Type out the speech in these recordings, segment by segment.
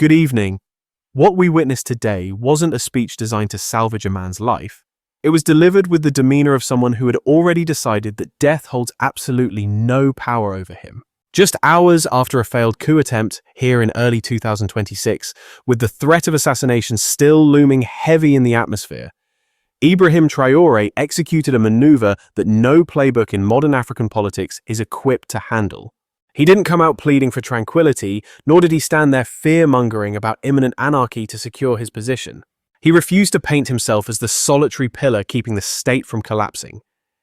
Good evening. What we witnessed today wasn't a speech designed to salvage a man's life. It was delivered with the demeanor of someone who had already decided that death holds absolutely no power over him. Just hours after a failed coup attempt here in early 2026, with the threat of assassination still looming heavy in the atmosphere, Ibrahim Traore executed a maneuver that no playbook in modern African politics is equipped to handle. He didn't come out pleading for tranquility, nor did he stand there fear-mongering about imminent anarchy to secure his position. He refused to paint himself as the solitary pillar keeping the state from collapsing.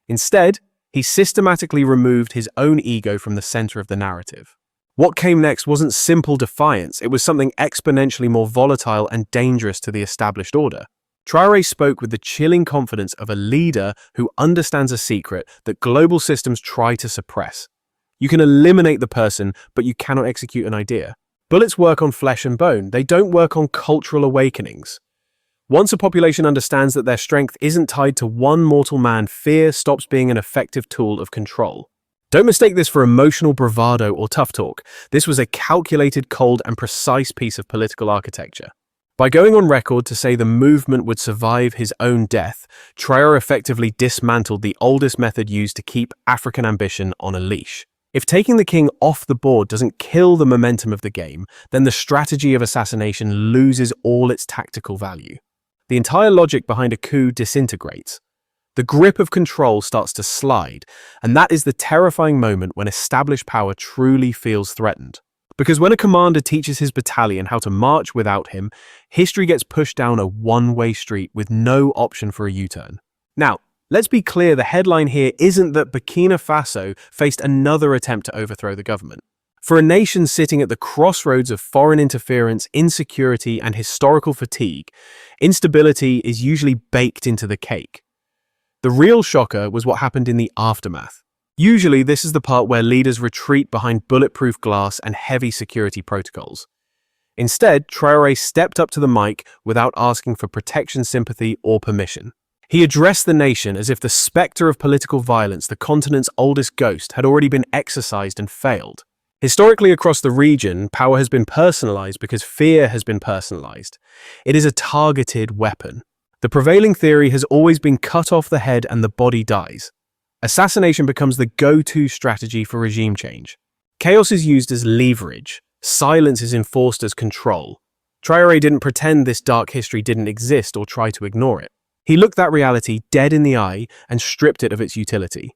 Instead, he systematically removed his own ego from the center of the narrative. What came next wasn't simple defiance, it was something exponentially more volatile and dangerous to the established order. Traore spoke with the chilling confidence of a leader who understands a secret that global systems try to suppress. You can eliminate the person, but you cannot execute an idea. Bullets work on flesh and bone, they don't work on cultural awakenings. Once a population understands that their strength isn't tied to one mortal man, fear stops being an effective tool of control. Don't mistake this for emotional bravado or tough talk. This was a calculated, cold, and precise piece of political architecture. By going on record to say the movement would survive his own death, Traore effectively dismantled the oldest method used to keep African ambition on a leash. If taking the king off the board doesn't kill the momentum of the game, then the strategy of assassination loses all its tactical value. The entire logic behind a coup disintegrates. The grip of control starts to slide, and that is the terrifying moment when established power truly feels threatened. Because when a commander teaches his battalion how to march without him, history gets pushed down a one-way street with no option for a U-turn. Now, let's be clear, the headline here isn't that Burkina Faso faced another attempt to overthrow the government. For a nation sitting at the crossroads of foreign interference, insecurity, and historical fatigue, instability is usually baked into the cake. The real shocker was what happened in the aftermath. Usually, this is the part where leaders retreat behind bulletproof glass and heavy security protocols. Instead, Traore stepped up to the mic without asking for protection, sympathy, or permission. He addressed the nation as if the specter of political violence, the continent's oldest ghost, had already been exorcised and failed. Historically across the region, power has been personalized because fear has been personalized. It is a targeted weapon. The prevailing theory has always been cut off the head and the body dies. Assassination becomes the go-to strategy for regime change. Chaos is used as leverage. Silence is enforced as control. Traore didn't pretend this dark history didn't exist or try to ignore it. He looked that reality dead in the eye and stripped it of its utility.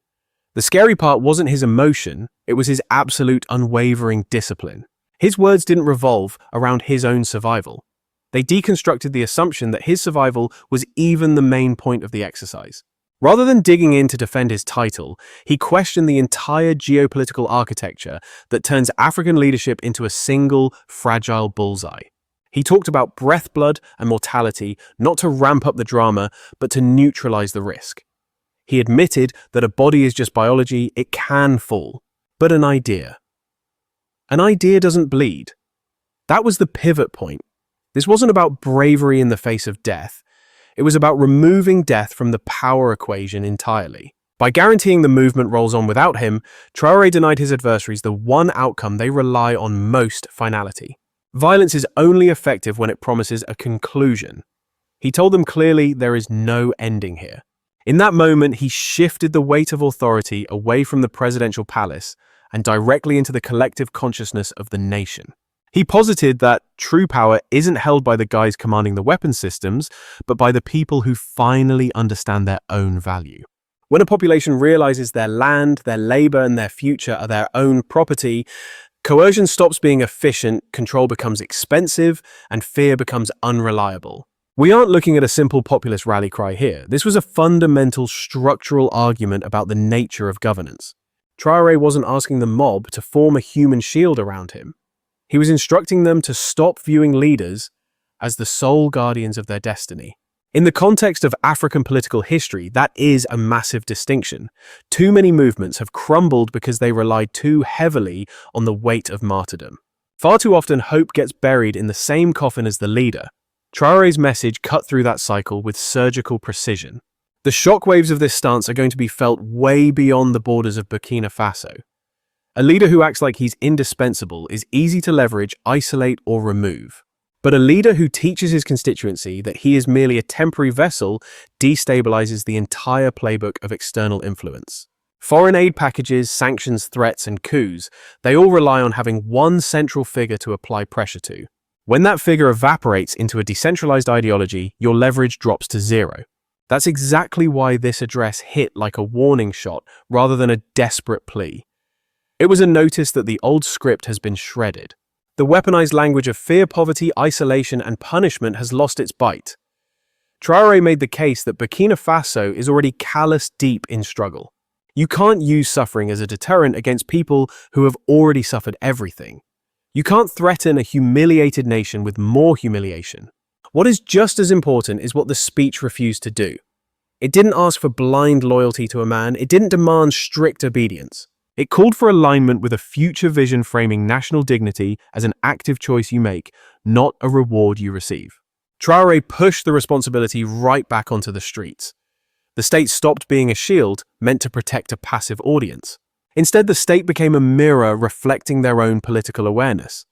The scary part wasn't his emotion, it was his absolute unwavering discipline. His words didn't revolve around his own survival. They deconstructed the assumption that his survival was even the main point of the exercise. Rather than digging in to defend his title, he questioned the entire geopolitical architecture that turns African leadership into a single, fragile bullseye. He talked about breath, blood, and mortality, not to ramp up the drama, but to neutralize the risk. He admitted that a body is just biology, it can fall. But an idea doesn't bleed. That was the pivot point. This wasn't about bravery in the face of death. It was about removing death from the power equation entirely. By guaranteeing the movement rolls on without him, Traore denied his adversaries the one outcome they rely on most: finality. Violence is only effective when it promises a conclusion. He told them clearly there is no ending here. In that moment, he shifted the weight of authority away from the presidential palace and directly into the collective consciousness of the nation. He posited that true power isn't held by the guys commanding the weapon systems, but by the people who finally understand their own value. When a population realizes their land, their labor, and their future are their own property, coercion stops being efficient, control becomes expensive, and fear becomes unreliable. We aren't looking at a simple populist rally cry here. This was a fundamental structural argument about the nature of governance. Traore wasn't asking the mob to form a human shield around him. He was instructing them to stop viewing leaders as the sole guardians of their destiny. In the context of African political history, that is a massive distinction. Too many movements have crumbled because they relied too heavily on the weight of martyrdom. Far too often, hope gets buried in the same coffin as the leader. Traore's message cut through that cycle with surgical precision. The shockwaves of this stance are going to be felt way beyond the borders of Burkina Faso. A leader who acts like he's indispensable is easy to leverage, isolate, or remove. But a leader who teaches his constituency that he is merely a temporary vessel destabilizes the entire playbook of external influence. Foreign aid packages, sanctions, threats, and coups, they all rely on having one central figure to apply pressure to. When that figure evaporates into a decentralized ideology, your leverage drops to zero. That's exactly why this address hit like a warning shot rather than a desperate plea. It was a notice that the old script has been shredded. The weaponized language of fear, poverty, isolation, and punishment has lost its bite. Traore made the case that Burkina Faso is already callous deep in struggle. You can't use suffering as a deterrent against people who have already suffered everything. You can't threaten a humiliated nation with more humiliation. What is just as important is what the speech refused to do. It didn't ask for blind loyalty to a man. It didn't demand strict obedience. It called for alignment with a future vision framing national dignity as an active choice you make, not a reward you receive. Traore pushed the responsibility right back onto the streets. The state stopped being a shield meant to protect a passive audience. Instead, the state became a mirror reflecting their own political awareness.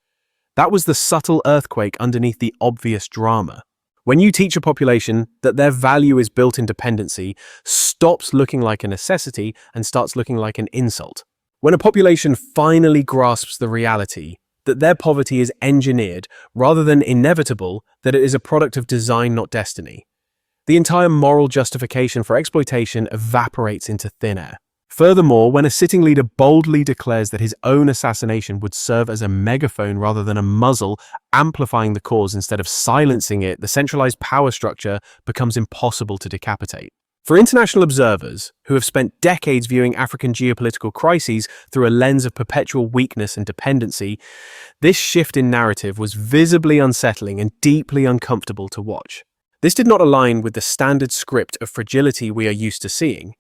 That was the subtle earthquake underneath the obvious drama. When you teach a population that their value is built in dependency, stops looking like a necessity and starts looking like an insult. When a population finally grasps the reality that their poverty is engineered rather than inevitable, that it is a product of design, not destiny, the entire moral justification for exploitation evaporates into thin air. Furthermore, when a sitting leader boldly declares that his own assassination would serve as a megaphone rather than a muzzle, amplifying the cause instead of silencing it, the centralized power structure becomes impossible to decapitate. For international observers who have spent decades viewing African geopolitical crises through a lens of perpetual weakness and dependency, this shift in narrative was visibly unsettling and deeply uncomfortable to watch. This did not align with the standard script of fragility we are used to seeing.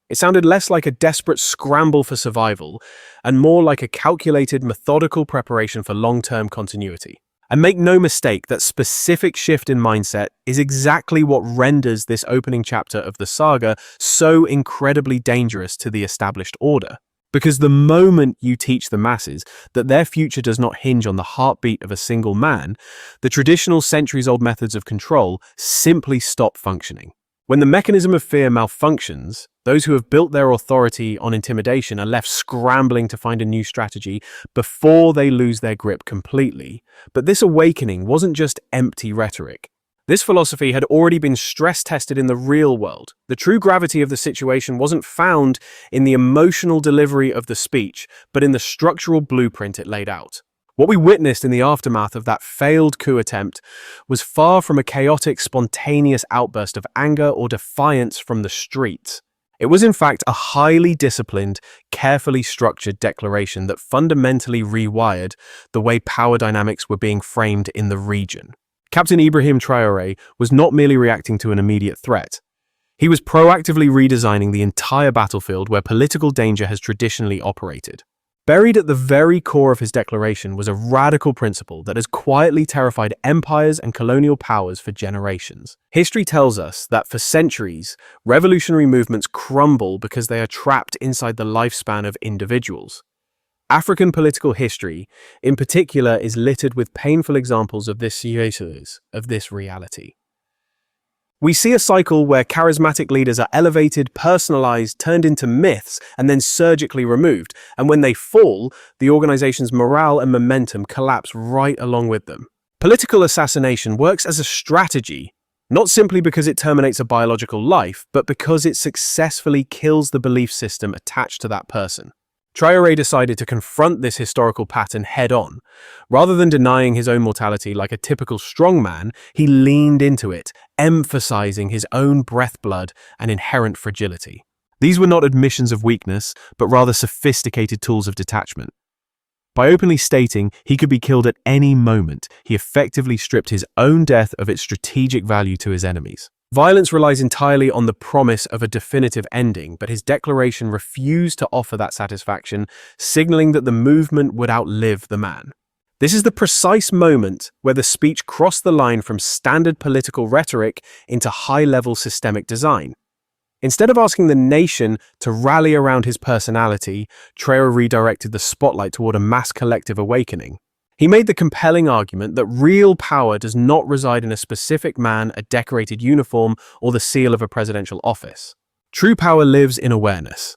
It sounded less like a desperate scramble for survival and more like a calculated, methodical preparation for long-term continuity. And make no mistake, that specific shift in mindset is exactly what renders this opening chapter of the saga so incredibly dangerous to the established order. Because the moment you teach the masses that their future does not hinge on the heartbeat of a single man, the traditional centuries-old methods of control simply stop functioning. When the mechanism of fear malfunctions, those who have built their authority on intimidation are left scrambling to find a new strategy before they lose their grip completely. But this awakening wasn't just empty rhetoric. This philosophy had already been stress-tested in the real world. The true gravity of the situation wasn't found in the emotional delivery of the speech, but in the structural blueprint it laid out. What we witnessed in the aftermath of that failed coup attempt was far from a chaotic, spontaneous outburst of anger or defiance from the streets. It was in fact a highly disciplined, carefully structured declaration that fundamentally rewired the way power dynamics were being framed in the region. Captain Ibrahim Traore was not merely reacting to an immediate threat. He was proactively redesigning the entire battlefield where political danger has traditionally operated. Buried at the very core of his declaration was a radical principle that has quietly terrified empires and colonial powers for generations. History tells us that for centuries, revolutionary movements crumble because they are trapped inside the lifespan of individuals. African political history, in particular, is littered with painful examples of this reality. We see a cycle where charismatic leaders are elevated, personalized, turned into myths, and then surgically removed. And when they fall, the organization's morale and momentum collapse right along with them. Political assassination works as a strategy, not simply because it terminates a biological life, but because it successfully kills the belief system attached to that person. Traore decided to confront this historical pattern head-on. Rather than denying his own mortality like a typical strongman, he leaned into it, emphasizing his own breath-blood and inherent fragility. These were not admissions of weakness, but rather sophisticated tools of detachment. By openly stating he could be killed at any moment, he effectively stripped his own death of its strategic value to his enemies. Violence relies entirely on the promise of a definitive ending, but his declaration refused to offer that satisfaction, signaling that the movement would outlive the man. This is the precise moment where the speech crossed the line from standard political rhetoric into high-level systemic design. Instead of asking the nation to rally around his personality, Traore redirected the spotlight toward a mass collective awakening. He made the compelling argument that real power does not reside in a specific man, a decorated uniform, or the seal of a presidential office. True power lives in awareness.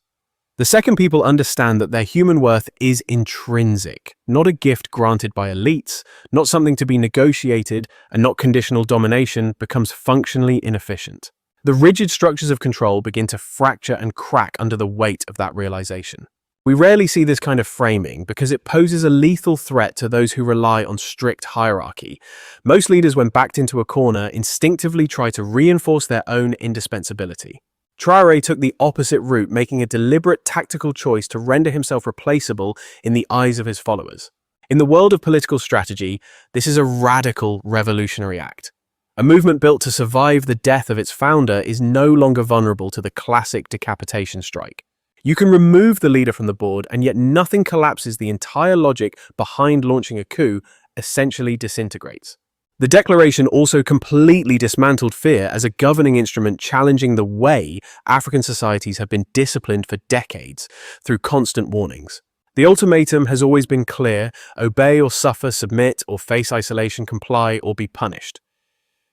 The second people understand that their human worth is intrinsic, not a gift granted by elites, not something to be negotiated, and not conditional domination, becomes functionally inefficient. The rigid structures of control begin to fracture and crack under the weight of that realization. We rarely see this kind of framing because it poses a lethal threat to those who rely on strict hierarchy. Most leaders, when backed into a corner, instinctively try to reinforce their own indispensability. Traore took the opposite route, making a deliberate tactical choice to render himself replaceable in the eyes of his followers. In the world of political strategy, this is a radical revolutionary act. A movement built to survive the death of its founder is no longer vulnerable to the classic decapitation strike. You can remove the leader from the board, and yet nothing collapses. The entire logic behind launching a coup essentially disintegrates. The declaration also completely dismantled fear as a governing instrument, challenging the way African societies have been disciplined for decades through constant warnings. The ultimatum has always been clear: obey or suffer, submit or face isolation, comply or be punished.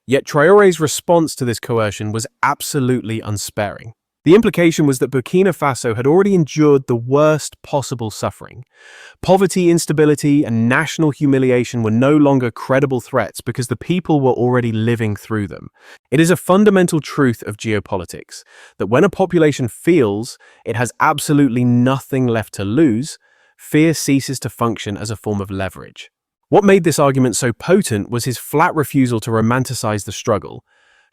Yet Traore's response to this coercion was absolutely unsparing. The implication was that Burkina Faso had already endured the worst possible suffering. Poverty, instability, and national humiliation were no longer credible threats because the people were already living through them. It is a fundamental truth of geopolitics that when a population feels it has absolutely nothing left to lose, fear ceases to function as a form of leverage. What made this argument so potent was his flat refusal to romanticize the struggle.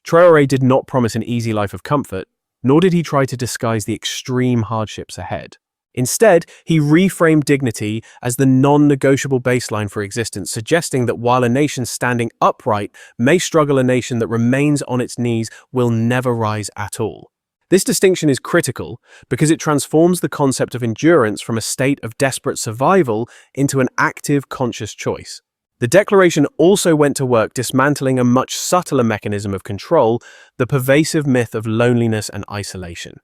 Traore did not promise an easy life of comfort, nor did he try to disguise the extreme hardships ahead. Instead, he reframed dignity as the non-negotiable baseline for existence, suggesting that while a nation standing upright may struggle, a nation that remains on its knees will never rise at all. This distinction is critical because it transforms the concept of endurance from a state of desperate survival into an active, conscious choice. The declaration also went to work dismantling a much subtler mechanism of control, the pervasive myth of loneliness and isolation.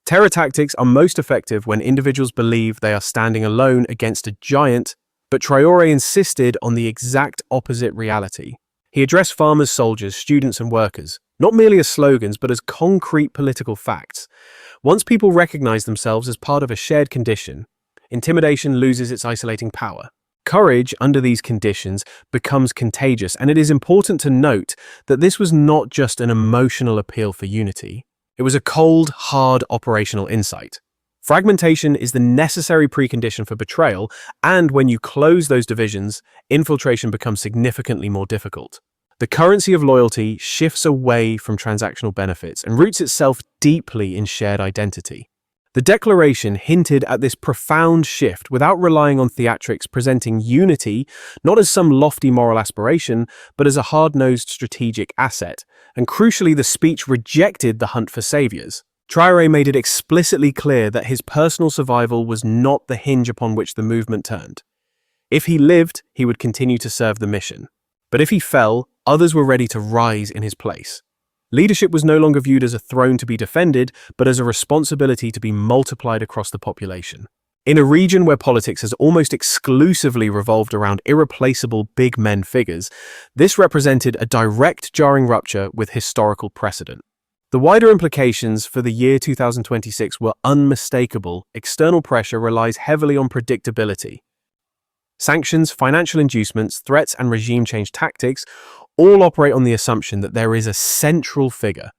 Terror tactics are most effective when individuals believe they are standing alone against a giant, but Traore insisted on the exact opposite reality. He addressed farmers, soldiers, students, and workers, not merely as slogans, but as concrete political facts. Once people recognize themselves as part of a shared condition, intimidation loses its isolating power. Courage under these conditions becomes contagious, and it is important to note that this was not just an emotional appeal for unity. It was a cold, hard operational insight. Fragmentation is the necessary precondition for betrayal, and when you close those divisions, infiltration becomes significantly more difficult. The currency of loyalty shifts away from transactional benefits and roots itself deeply in shared identity. The declaration hinted at this profound shift without relying on theatrics, presenting unity not as some lofty moral aspiration, but as a hard-nosed strategic asset. And crucially, the speech rejected the hunt for saviors. Traore made it explicitly clear that his personal survival was not the hinge upon which the movement turned. If he lived, he would continue to serve the mission. But if he fell, others were ready to rise in his place. Leadership was no longer viewed as a throne to be defended, but as a responsibility to be multiplied across the population. In a region where politics has almost exclusively revolved around irreplaceable big men figures, this represented a direct, jarring rupture with historical precedent. The wider implications for the year 2026 were unmistakable. External pressure relies heavily on predictability. Sanctions, financial inducements, threats, and regime change tactics all operate on the assumption that there is a central figure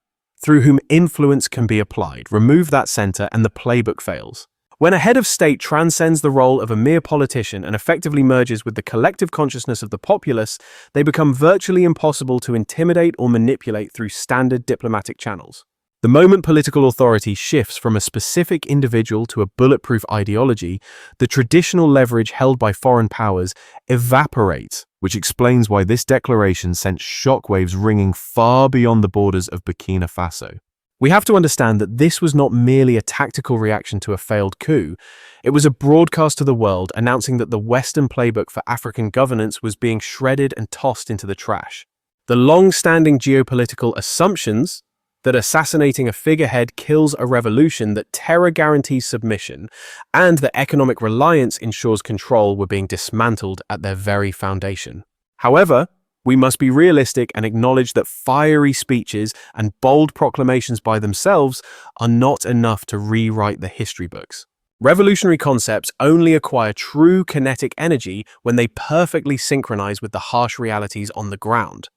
through whom influence can be applied. Remove that center and the playbook fails. When a head of state transcends the role of a mere politician and effectively merges with the collective consciousness of the populace, they become virtually impossible to intimidate or manipulate through standard diplomatic channels. The moment political authority shifts from a specific individual to a bulletproof ideology, the traditional leverage held by foreign powers evaporates, which explains why this declaration sent shockwaves ringing far beyond the borders of Burkina Faso. We have to understand that this was not merely a tactical reaction to a failed coup. It was a broadcast to the world announcing that the Western playbook for African governance was being shredded and tossed into the trash. The long-standing geopolitical assumptions that assassinating a figurehead kills a revolution, that terror guarantees submission, and that economic reliance ensures control were being dismantled at their very foundation. However, we must be realistic and acknowledge that fiery speeches and bold proclamations by themselves are not enough to rewrite the history books. Revolutionary concepts only acquire true kinetic energy when they perfectly synchronize with the harsh realities on the ground.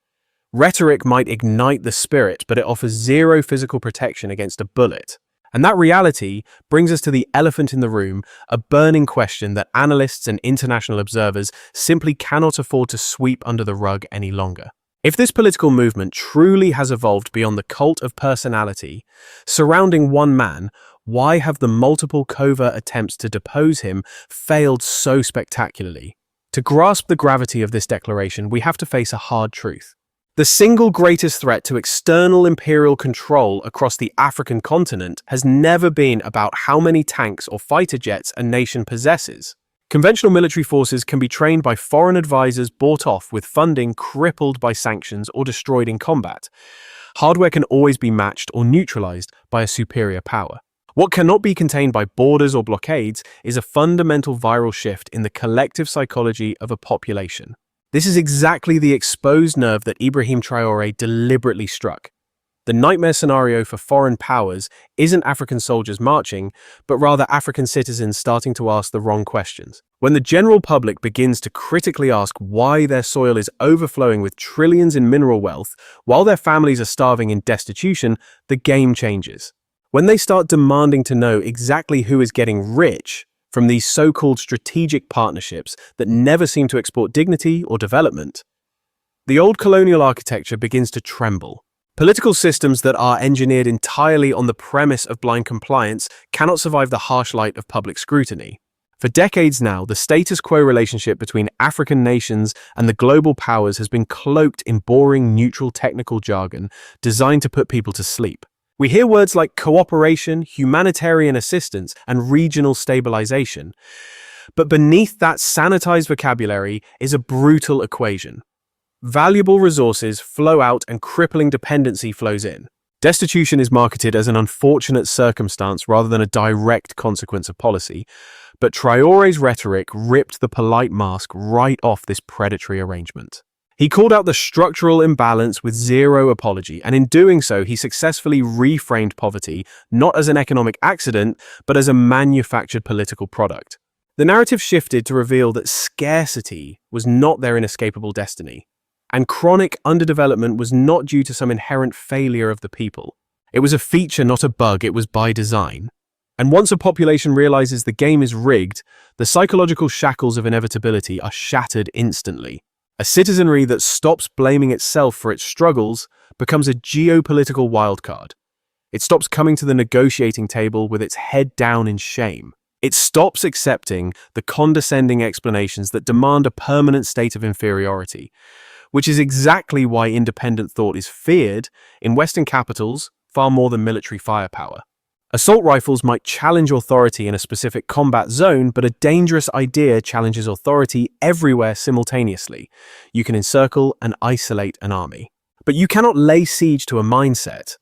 Rhetoric might ignite the spirit, but it offers zero physical protection against a bullet. And that reality brings us to the elephant in the room, a burning question that analysts and international observers simply cannot afford to sweep under the rug any longer. If this political movement truly has evolved beyond the cult of personality surrounding one man, why have the multiple covert attempts to depose him failed so spectacularly? To grasp the gravity of this declaration, we have to face a hard truth. The single greatest threat to external imperial control across the African continent has never been about how many tanks or fighter jets a nation possesses. Conventional military forces can be trained by foreign advisors bought off with funding crippled by sanctions or destroyed in combat. Hardware can always be matched or neutralized by a superior power. What cannot be contained by borders or blockades is a fundamental viral shift in the collective psychology of a population. This is exactly the exposed nerve that Ibrahim Traore deliberately struck. The nightmare scenario for foreign powers isn't African soldiers marching, but rather African citizens starting to ask the wrong questions. When the general public begins to critically ask why their soil is overflowing with trillions in mineral wealth, while their families are starving in destitution, the game changes. When they start demanding to know exactly who is getting rich from these so-called strategic partnerships that never seem to export dignity or development, the old colonial architecture begins to tremble. Political systems that are engineered entirely on the premise of blind compliance cannot survive the harsh light of public scrutiny. For decades now, the status quo relationship between African nations and the global powers has been cloaked in boring, neutral technical jargon designed to put people to sleep. We hear words like cooperation, humanitarian assistance, and regional stabilization. But beneath that sanitized vocabulary is a brutal equation. Valuable resources flow out and crippling dependency flows in. Destitution is marketed as an unfortunate circumstance rather than a direct consequence of policy, but Traore's rhetoric ripped the polite mask right off this predatory arrangement. He called out the structural imbalance with zero apology, and in doing so, he successfully reframed poverty not as an economic accident, but as a manufactured political product. The narrative shifted to reveal that scarcity was not their inescapable destiny, and chronic underdevelopment was not due to some inherent failure of the people. It was a feature, not a bug. It was by design. And once a population realizes the game is rigged, the psychological shackles of inevitability are shattered instantly. A citizenry that stops blaming itself for its struggles becomes a geopolitical wildcard. It stops coming to the negotiating table with its head down in shame. It stops accepting the condescending explanations that demand a permanent state of inferiority, which is exactly why independent thought is feared in Western capitals far more than military firepower. Assault rifles might challenge authority in a specific combat zone, but a dangerous idea challenges authority everywhere simultaneously. You can encircle and isolate an army, but you cannot lay siege to a mindset.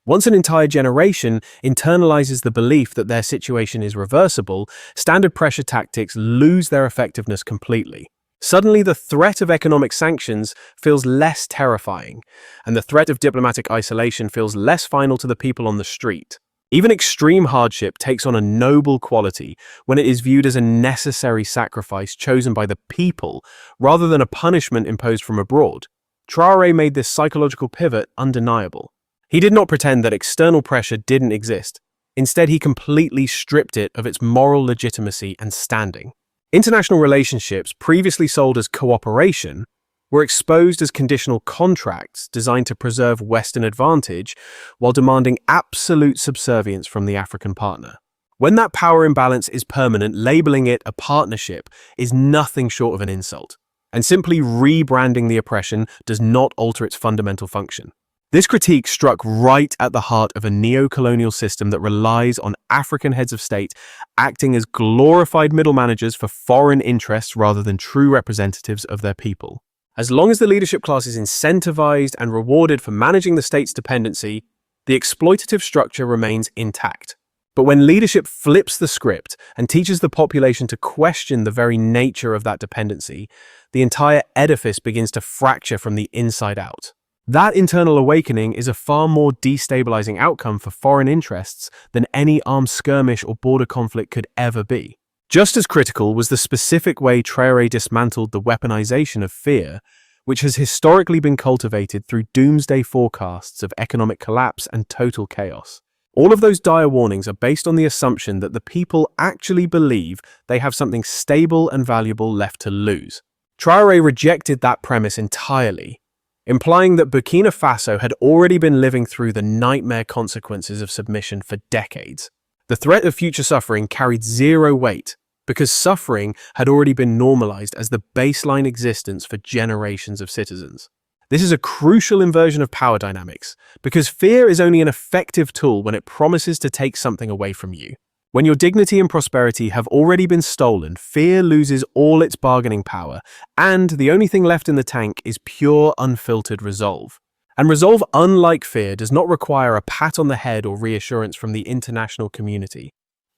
Once an entire generation internalizes the belief that their situation is reversible, standard pressure tactics lose their effectiveness completely. Suddenly, the threat of economic sanctions feels less terrifying, and the threat of diplomatic isolation feels less final to the people on the street. Even extreme hardship takes on a noble quality when it is viewed as a necessary sacrifice chosen by the people rather than a punishment imposed from abroad. Traore made this psychological pivot undeniable. He did not pretend that external pressure didn't exist. Instead, he completely stripped it of its moral legitimacy and standing. International relationships, previously sold as cooperation, were exposed as conditional contracts designed to preserve Western advantage while demanding absolute subservience from the African partner. When that power imbalance is permanent, labeling it a partnership is nothing short of an insult, and simply rebranding the oppression does not alter its fundamental function. This critique struck right at the heart of a neo-colonial system that relies on African heads of state acting as glorified middle managers for foreign interests rather than true representatives of their people. As long as the leadership class is incentivized and rewarded for managing the state's dependency, The exploitative structure remains intact. But when leadership flips the script and teaches the population to question the very nature of that dependency, the entire edifice begins to fracture from the inside out. That internal awakening is a far more destabilizing outcome for foreign interests than any armed skirmish or border conflict could ever be. Just as critical was the specific way Traore dismantled the weaponization of fear, which has historically been cultivated through doomsday forecasts of economic collapse and total chaos. All of those dire warnings are based on the assumption that the people actually believe they have something stable and valuable left to lose. Traore rejected that premise entirely, implying that Burkina Faso had already been living through the nightmare consequences of submission for decades. The threat of future suffering carried zero weight because suffering had already been normalized as the baseline existence for generations of citizens. This is a crucial inversion of power dynamics, because fear is only an effective tool when it promises to take something away from you. When your dignity and prosperity have already been stolen, fear loses all its bargaining power, and the only thing left in the tank is pure, unfiltered resolve. And resolve, unlike fear, does not require a pat on the head or reassurance from the international community.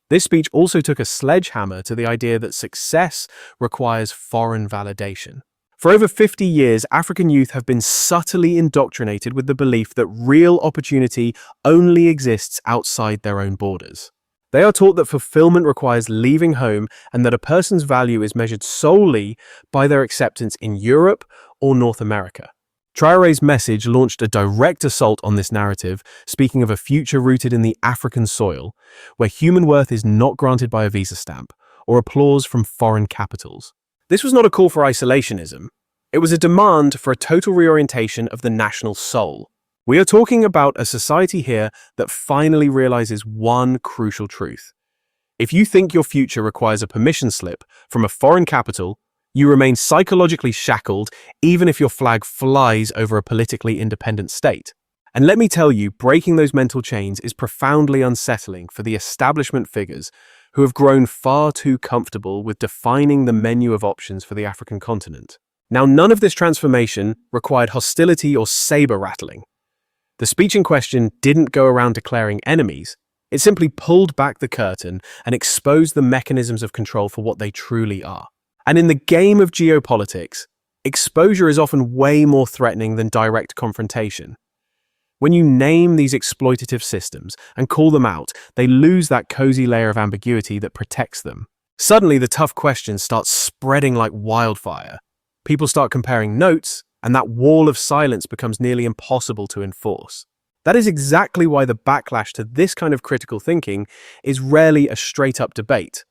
This speech also took a sledgehammer to the idea that success requires foreign validation. For over 50 years, African youth have been subtly indoctrinated with the belief that real opportunity only exists outside their own borders. They are taught that fulfillment requires leaving home and that a person's value is measured solely by their acceptance in Europe or North America. Traore's message launched a direct assault on this narrative, speaking of a future rooted in the African soil, where human worth is not granted by a visa stamp or applause from foreign capitals. This was not a call for isolationism. It was a demand for a total reorientation of the national soul. We are talking about a society here that finally realizes one crucial truth. If you think your future requires a permission slip from a foreign capital, you remain psychologically shackled even if your flag flies over a politically independent state. And let me tell you, breaking those mental chains is profoundly unsettling for the establishment figures who have grown far too comfortable with defining the menu of options for the African continent. Now, none of this transformation required hostility or saber rattling. The speech in question didn't go around declaring enemies. It simply pulled back the curtain and exposed the mechanisms of control for what they truly are. And in the game of geopolitics, exposure is often way more threatening than direct confrontation. When you name these exploitative systems and call them out, they lose that cozy layer of ambiguity that protects them. Suddenly, the tough questions start spreading like wildfire. People start comparing notes, and that wall of silence becomes nearly impossible to enforce. That is exactly why the backlash to this kind of critical thinking is rarely a straight-up debate.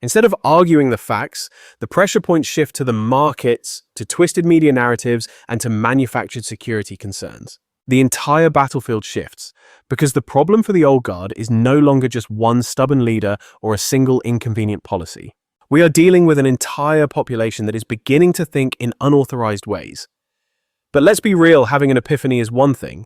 Instead of arguing the facts, the pressure points shift to the markets, to twisted media narratives, and to manufactured security concerns. The entire battlefield shifts, because the problem for the old guard is no longer just one stubborn leader or a single inconvenient policy. We are dealing with an entire population that is beginning to think in unauthorized ways. But let's be real, having an epiphany is one thing.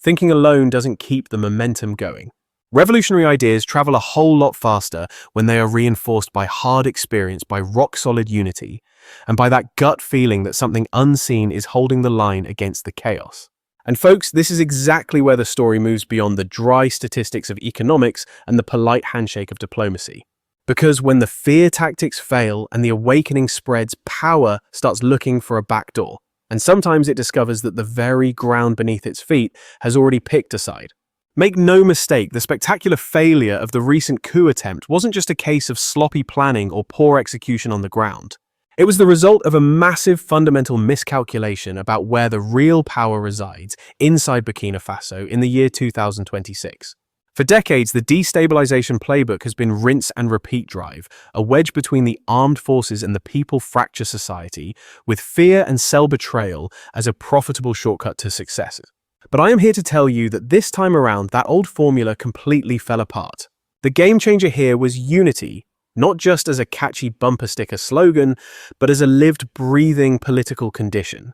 Thinking alone doesn't keep the momentum going. Revolutionary ideas travel a whole lot faster when they are reinforced by hard experience, by rock-solid unity, and by that gut feeling that something unseen is holding the line against the chaos. And folks, this is exactly where the story moves beyond the dry statistics of economics and the polite handshake of diplomacy. Because when the fear tactics fail and the awakening spreads, power starts looking for a backdoor. And sometimes it discovers that the very ground beneath its feet has already picked a side. Make no mistake, the spectacular failure of the recent coup attempt wasn't just a case of sloppy planning or poor execution on the ground. It was the result of a massive fundamental miscalculation about where the real power resides inside Burkina Faso in the year 2026. For decades, the destabilization playbook has been rinse and repeat drive, a wedge between the armed forces and the people fracture society, with fear and self-betrayal as a profitable shortcut to success. But I am here to tell you that this time around, that old formula completely fell apart. The game changer here was unity, not just as a catchy bumper sticker slogan, but as a lived, breathing political condition.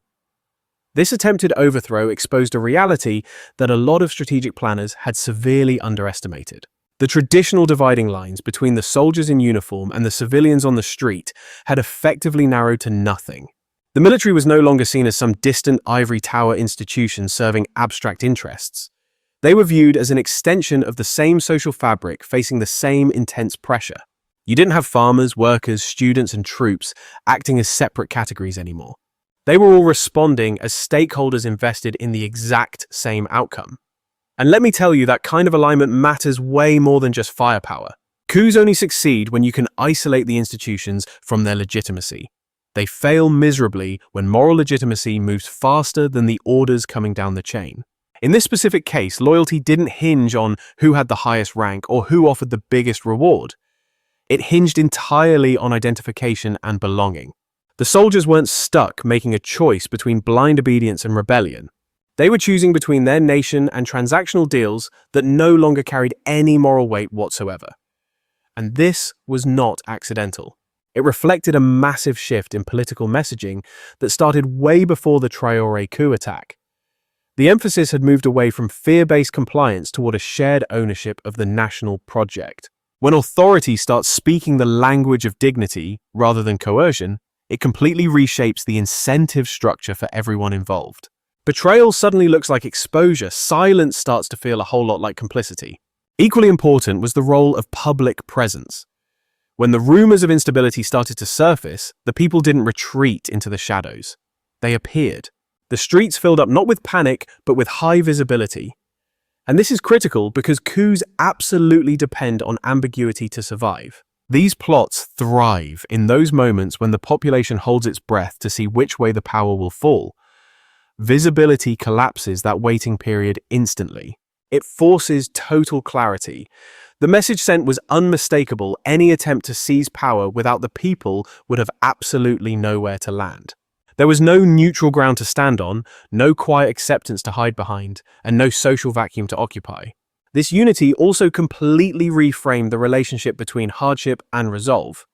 This attempted overthrow exposed a reality that a lot of strategic planners had severely underestimated. The traditional dividing lines between the soldiers in uniform and the civilians on the street had effectively narrowed to nothing. The military was no longer seen as some distant ivory tower institution serving abstract interests. They were viewed as an extension of the same social fabric facing the same intense pressure. You didn't have farmers, workers, students, and troops acting as separate categories anymore. They were all responding as stakeholders invested in the exact same outcome. And let me tell you, that kind of alignment matters way more than just firepower. Coups only succeed when you can isolate the institutions from their legitimacy. They fail miserably when moral legitimacy moves faster than the orders coming down the chain. In this specific case, loyalty didn't hinge on who had the highest rank or who offered the biggest reward. It hinged entirely on identification and belonging. The soldiers weren't stuck making a choice between blind obedience and rebellion. They were choosing between their nation and transactional deals that no longer carried any moral weight whatsoever. And this was not accidental. It reflected a massive shift in political messaging that started way before the Traore coup attack. The emphasis had moved away from fear-based compliance toward a shared ownership of the national project. When authority starts speaking the language of dignity rather than coercion, it completely reshapes the incentive structure for everyone involved. Betrayal suddenly looks like exposure. Silence starts to feel a whole lot like complicity. Equally important was the role of public presence. When the rumors of instability started to surface, the people didn't retreat into the shadows. They appeared. The streets filled up not with panic, but with high visibility. And this is critical because coups absolutely depend on ambiguity to survive. These plots thrive in those moments when the population holds its breath to see which way the power will fall. Visibility collapses that waiting period instantly. It forces total clarity. The message sent was unmistakable. Any attempt to seize power without the people would have absolutely nowhere to land. There was no neutral ground to stand on, no quiet acceptance to hide behind, and no social vacuum to occupy. This unity also completely reframed the relationship between hardship and resolve.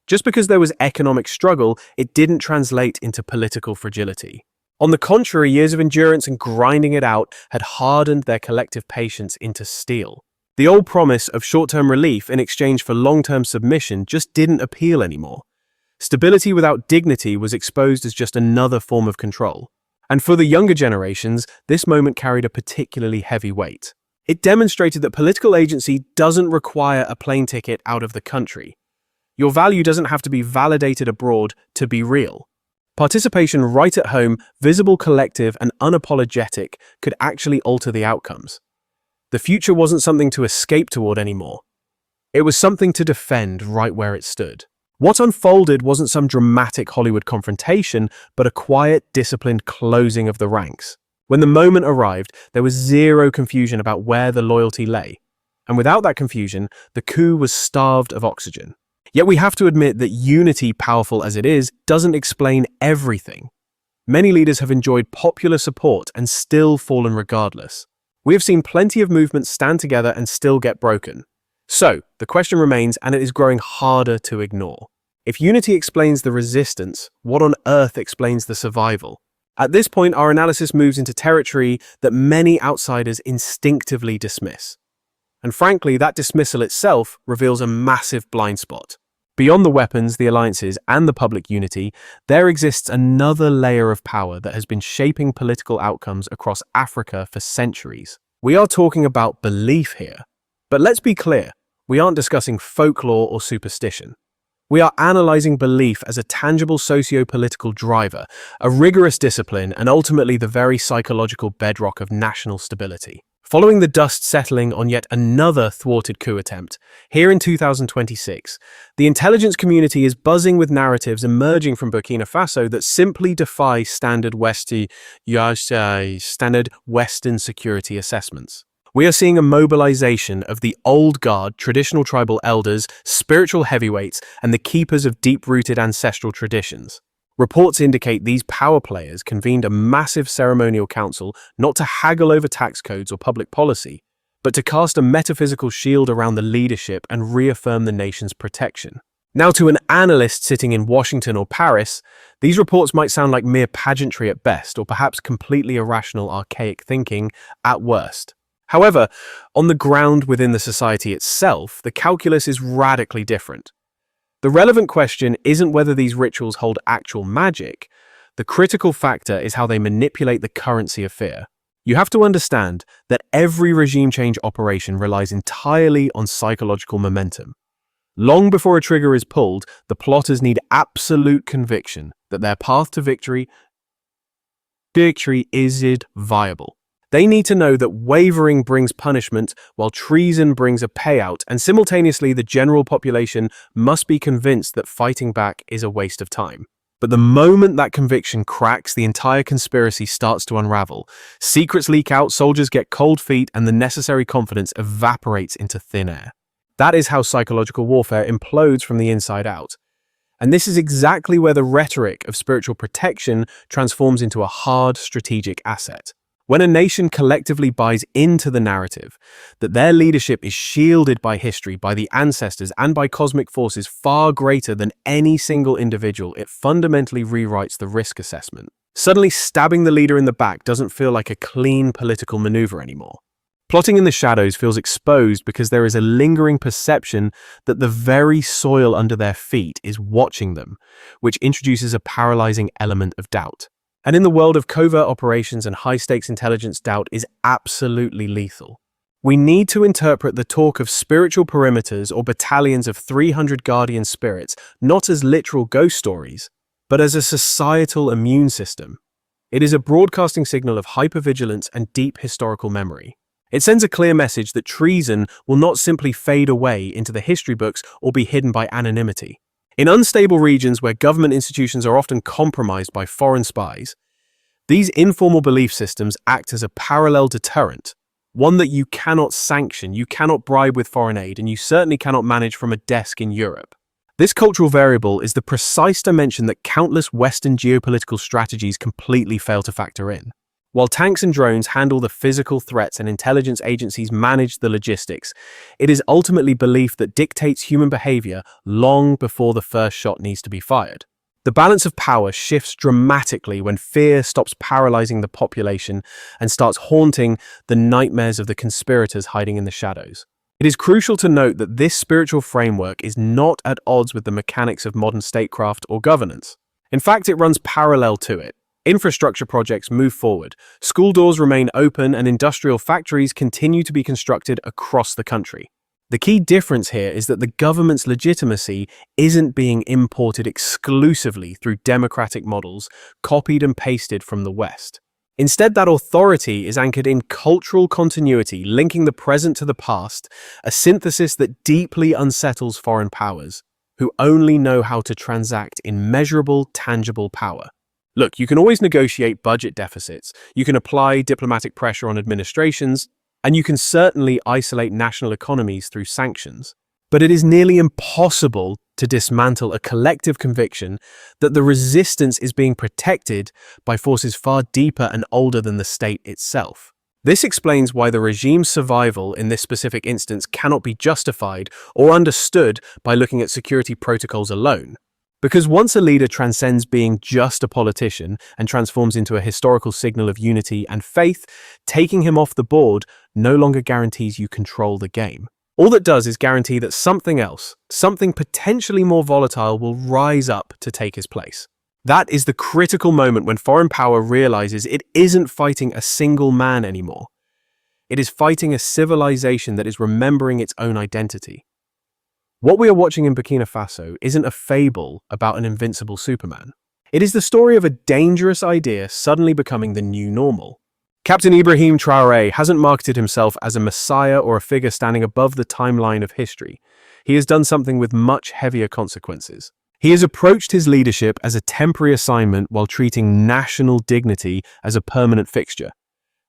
Just because there was economic struggle, it didn't translate into political fragility. On the contrary, years of endurance and grinding it out had hardened their collective patience into steel. The old promise of short-term relief in exchange for long-term submission just didn't appeal anymore. Stability without dignity was exposed as just another form of control. And for the younger generations, this moment carried a particularly heavy weight. It demonstrated that political agency doesn't require a plane ticket out of the country. Your value doesn't have to be validated abroad to be real. Participation right at home, visible, collective, and unapologetic could actually alter the outcomes. The future wasn't something to escape toward anymore. It was something to defend right where it stood. What unfolded wasn't some dramatic Hollywood confrontation, but a quiet, disciplined closing of the ranks. When the moment arrived, there was zero confusion about where the loyalty lay. And without that confusion, the coup was starved of oxygen. Yet we have to admit that unity, powerful as it is, doesn't explain everything. Many leaders have enjoyed popular support and still fallen regardless. We have seen plenty of movements stand together and still get broken. So, the question remains, and it is growing harder to ignore. If unity explains the resistance, what on earth explains the survival? At this point, our analysis moves into territory that many outsiders instinctively dismiss. And frankly, that dismissal itself reveals a massive blind spot. Beyond the weapons, the alliances, and the public unity, there exists another layer of power that has been shaping political outcomes across Africa for centuries. We are talking about belief here. But let's be clear, we aren't discussing folklore or superstition. We are analyzing belief as a tangible socio-political driver, a rigorous discipline, and ultimately the very psychological bedrock of national stability. Following the dust settling on yet another thwarted coup attempt, here in 2026, the intelligence community is buzzing with narratives emerging from Burkina Faso that simply defy standard Western security assessments. We are seeing a mobilization of the old guard, traditional tribal elders, spiritual heavyweights, and the keepers of deep-rooted ancestral traditions. Reports indicate these power players convened a massive ceremonial council not to haggle over tax codes or public policy, but to cast a metaphysical shield around the leadership and reaffirm the nation's protection. Now, to an analyst sitting in Washington or Paris, these reports might sound like mere pageantry at best, or perhaps completely irrational, archaic thinking at worst. However, on the ground within the society itself, the calculus is radically different. The relevant question isn't whether these rituals hold actual magic. The critical factor is how they manipulate the currency of fear. You have to understand that every regime change operation relies entirely on psychological momentum. Long before a trigger is pulled, the plotters need absolute conviction that their path to victory is viable. They need to know that wavering brings punishment while treason brings a payout, and simultaneously the general population must be convinced that fighting back is a waste of time. But the moment that conviction cracks, the entire conspiracy starts to unravel. Secrets leak out, soldiers get cold feet, and the necessary confidence evaporates into thin air. That is how psychological warfare implodes from the inside out. And this is exactly where the rhetoric of spiritual protection transforms into a hard strategic asset. When a nation collectively buys into the narrative that their leadership is shielded by history, by the ancestors, and by cosmic forces far greater than any single individual, it fundamentally rewrites the risk assessment. Suddenly, stabbing the leader in the back doesn't feel like a clean political maneuver anymore. Plotting in the shadows feels exposed because there is a lingering perception that the very soil under their feet is watching them, which introduces a paralyzing element of doubt. And in the world of covert operations and high-stakes intelligence, doubt is absolutely lethal. We need to interpret the talk of spiritual perimeters or battalions of 300 guardian spirits not as literal ghost stories, but as a societal immune system. It is a broadcasting signal of hypervigilance and deep historical memory. It sends a clear message that treason will not simply fade away into the history books or be hidden by anonymity. In unstable regions where government institutions are often compromised by foreign spies, these informal belief systems act as a parallel deterrent, one that you cannot sanction, you cannot bribe with foreign aid, and you certainly cannot manage from a desk in Europe. This cultural variable is the precise dimension that countless Western geopolitical strategies completely fail to factor in. While tanks and drones handle the physical threats and intelligence agencies manage the logistics, it is ultimately belief that dictates human behavior long before the first shot needs to be fired. The balance of power shifts dramatically when fear stops paralyzing the population and starts haunting the nightmares of the conspirators hiding in the shadows. It is crucial to note that this spiritual framework is not at odds with the mechanics of modern statecraft or governance. In fact, it runs parallel to it. Infrastructure projects move forward, school doors remain open, and industrial factories continue to be constructed across the country. The key difference here is that the government's legitimacy isn't being imported exclusively through democratic models copied and pasted from the West. Instead, that authority is anchored in cultural continuity, linking the present to the past, a synthesis that deeply unsettles foreign powers, who only know how to transact in measurable, tangible power. Look, you can always negotiate budget deficits, you can apply diplomatic pressure on administrations, and you can certainly isolate national economies through sanctions. But it is nearly impossible to dismantle a collective conviction that the resistance is being protected by forces far deeper and older than the state itself. This explains why the regime's survival in this specific instance cannot be justified or understood by looking at security protocols alone. Because once a leader transcends being just a politician and transforms into a historical signal of unity and faith, taking him off the board no longer guarantees you control the game. All that does is guarantee that something else, something potentially more volatile, will rise up to take his place. That is the critical moment when foreign power realizes it isn't fighting a single man anymore. It is fighting a civilization that is remembering its own identity. What we are watching in Burkina Faso isn't a fable about an invincible Superman. It is the story of a dangerous idea suddenly becoming the new normal. Captain Ibrahim Traore hasn't marketed himself as a messiah or a figure standing above the timeline of history. He has done something with much heavier consequences. He has approached his leadership as a temporary assignment while treating national dignity as a permanent fixture.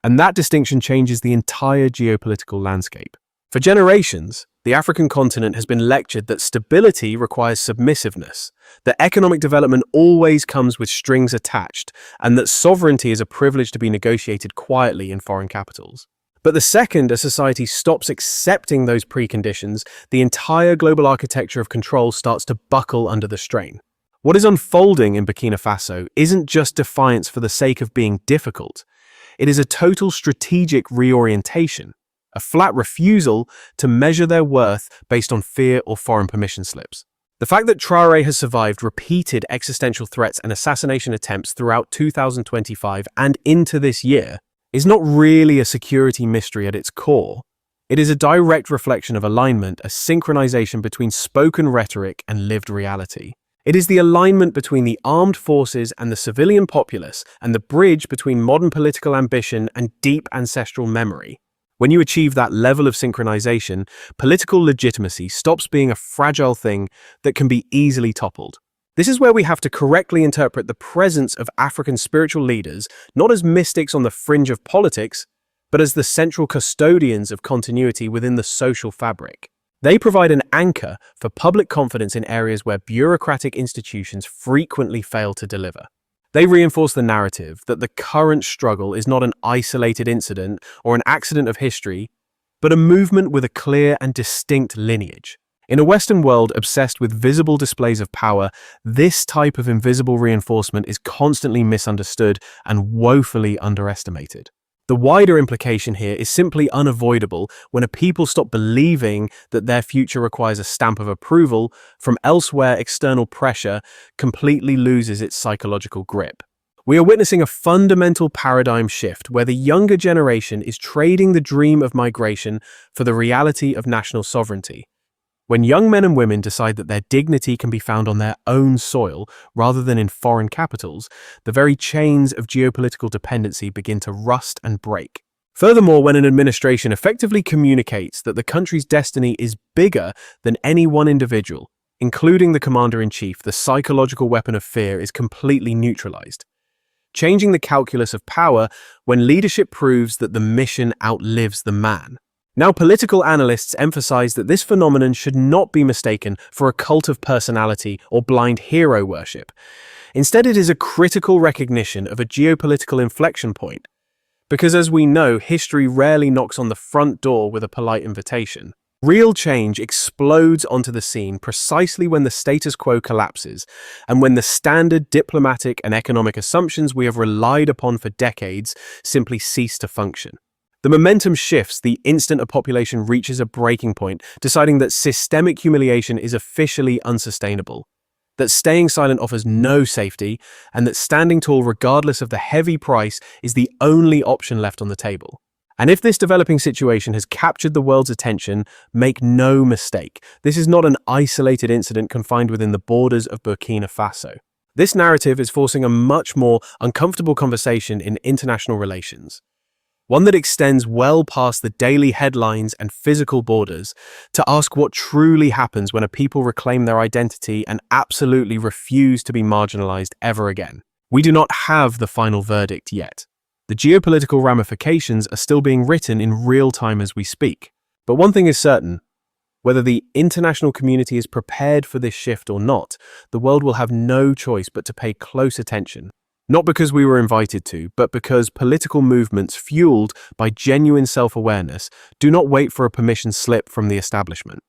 And that distinction changes the entire geopolitical landscape. For generations, the African continent has been lectured that stability requires submissiveness, that economic development always comes with strings attached, and that sovereignty is a privilege to be negotiated quietly in foreign capitals. But the second a society stops accepting those preconditions, the entire global architecture of control starts to buckle under the strain. What is unfolding in Burkina Faso isn't just defiance for the sake of being difficult. It is a total strategic reorientation, a flat refusal to measure their worth based on fear or foreign permission slips. The fact that Traore has survived repeated existential threats and assassination attempts throughout 2025 and into this year is not really a security mystery at its core. It is a direct reflection of alignment, a synchronization between spoken rhetoric and lived reality. It is the alignment between the armed forces and the civilian populace, and the bridge between modern political ambition and deep ancestral memory. When you achieve that level of synchronization, political legitimacy stops being a fragile thing that can be easily toppled. This is where we have to correctly interpret the presence of African spiritual leaders, not as mystics on the fringe of politics, but as the central custodians of continuity within the social fabric. They provide an anchor for public confidence in areas where bureaucratic institutions frequently fail to deliver. They reinforce the narrative that the current struggle is not an isolated incident or an accident of history, but a movement with a clear and distinct lineage. In a Western world obsessed with visible displays of power, this type of invisible reinforcement is constantly misunderstood and woefully underestimated. The wider implication here is simply unavoidable when a people stop believing that their future requires a stamp of approval from elsewhere. External pressure completely loses its psychological grip. We are witnessing a fundamental paradigm shift where the younger generation is trading the dream of migration for the reality of national sovereignty. When young men and women decide that their dignity can be found on their own soil rather than in foreign capitals, the very chains of geopolitical dependency begin to rust and break. Furthermore, when an administration effectively communicates that the country's destiny is bigger than any one individual, including the commander-in-chief, the psychological weapon of fear is completely neutralized, changing the calculus of power when leadership proves that the mission outlives the man. Now, political analysts emphasize that this phenomenon should not be mistaken for a cult of personality or blind hero worship. Instead, it is a critical recognition of a geopolitical inflection point. Because as we know, history rarely knocks on the front door with a polite invitation. Real change explodes onto the scene precisely when the status quo collapses and when the standard diplomatic and economic assumptions we have relied upon for decades simply cease to function. The momentum shifts the instant a population reaches a breaking point, deciding that systemic humiliation is officially unsustainable, that staying silent offers no safety, and that standing tall regardless of the heavy price is the only option left on the table. And if this developing situation has captured the world's attention, make no mistake, this is not an isolated incident confined within the borders of Burkina Faso. This narrative is forcing a much more uncomfortable conversation in international relations. One that extends well past the daily headlines and physical borders to ask what truly happens when a people reclaim their identity and absolutely refuse to be marginalized ever again. We do not have the final verdict yet. The geopolitical ramifications are still being written in real time as we speak. But one thing is certain, whether the international community is prepared for this shift or not, the world will have no choice but to pay close attention. Not because we were invited to, but because political movements fueled by genuine self-awareness do not wait for a permission slip from the establishment.